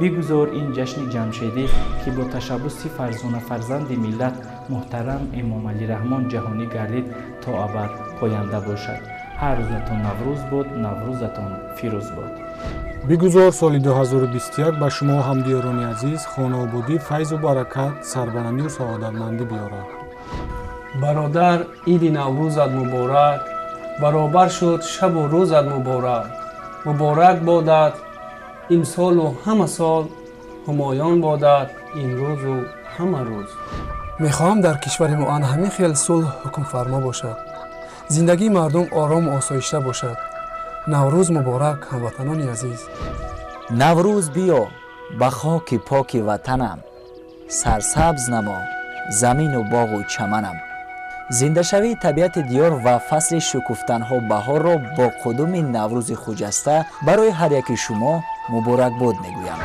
بگذار این جشن جمشیدی که با تشبث فرزانه فرزند ملت محترم امام علی رحمان جهانی گردید تا ابد پاینده باشد. هر روزتان نوروز باد، نوروزتان فیروز باد. بگذار سال 2021 به شما همدیاران عزیز خانوادگی فیض و برکت، سربلندی و سعادتمندی بیارد. برادر، عید نوروزت مبارک. برابر شد شب و روزت مبارک. مبارک بادت امسال و همه سال، همایان بادت این روز و همه روز. میخواهم در کشور ما همه خیل صلح حکم فرما باشد. زندگی مردم آرام و آسایشته باشد. نوروز مبارک هموطنان عزیز. نوروز بیا به خاک پاک وطنم، سرسبز نما زمین و باغ و چمنم. زنده شوی طبیعت دیار و فصل شکفتنها بهار را با قدوم نوروز خجسته برای هر یک شما مبارک باد میگویم.